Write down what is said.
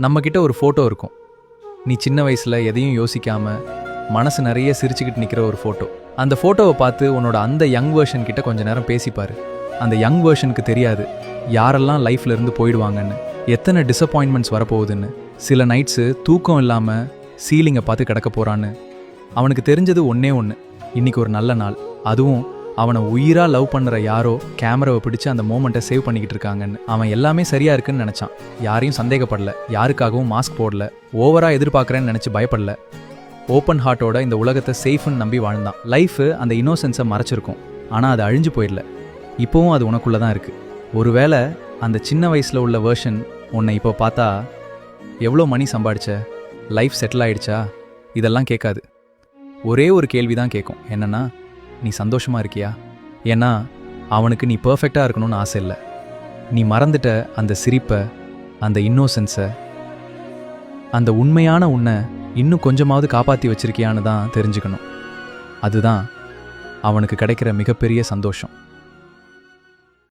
நம்மக்கிட்ட ஒரு ஃபோட்டோ இருக்கும். நீ சின்ன வயசில் எதையும் யோசிக்காம மனசு நிறைய சிரிச்சுக்கிட்டு நிற்கிற ஒரு ஃபோட்டோ. அந்த ஃபோட்டோவை பார்த்து உன்னோட அந்த யங் வேர்ஷன் கிட்ட கொஞ்ச நேரம் பேசிப்பார். அந்த யங் வேர்ஷனுக்கு தெரியாது யாரெல்லாம் லைஃப்ல இருந்து போயிடுவாங்கன்னு, எத்தனை டிசப்பாயின்மெண்ட்ஸ் வரப்போகுதுன்னு, சில நைட்ஸு தூக்கம் இல்லாமல் சீலிங்கை பார்த்து கிடக்க போகிறான்னு. அவனுக்கு தெரிஞ்சது ஒன்றே ஒன்று, இன்னைக்கு ஒரு நல்ல நாள், அதுவும் அவனை உயிராக லவ் பண்ணுற யாரோ கேமராவை பிடிச்சு அந்த மோமெண்ட்டை சேவ் பண்ணிக்கிட்டு இருக்காங்கன்னு. அவன் எல்லாமே சரியாக இருக்குன்னு நினச்சான். யாரையும் சந்தேகப்படல, யாருக்காகவும் மாஸ்க் போடல, ஓவராக எதிர்பார்க்குறேன்னு நினச்சி பயப்படல. ஓப்பன் ஹார்ட்டோட இந்த உலகத்தை சேஃப்னு நம்பி வாழ்ந்தான். லைஃபு அந்த இன்னோசென்ஸை மறைச்சிருக்கும், ஆனால் அது அழிஞ்சு போயிடல. இப்போவும் அது உனக்குள்ளே தான் இருக்குது. ஒருவேளை அந்த சின்ன வயசில் உள்ள வேர்ஷன் உன்னை இப்போ பார்த்தா, எவ்வளோ மணி சம்பாதிச்ச, லைஃப் செட்டில் ஆயிடுச்சா, இதெல்லாம் கேட்காது. ஒரே ஒரு கேள்வி தான் கேட்கும், என்னன்னா, நீ சந்தோஷமாக இருக்கியா? ஏன்னா அவனுக்கு நீ பர்ஃபெக்டாக இருக்கணும்னு ஆசை இல்லை. நீ மறந்துட்ட அந்த சிரிப்பை, அந்த இன்னோசென்ஸை, அந்த உண்மையான உன்னை இன்னும் கொஞ்சமாவது காப்பாற்றி வச்சிருக்கியான்னு தான் தெரிஞ்சுக்கணும். அதுதான் அவனுக்கு கிடைக்கிற மிகப்பெரிய சந்தோஷம்.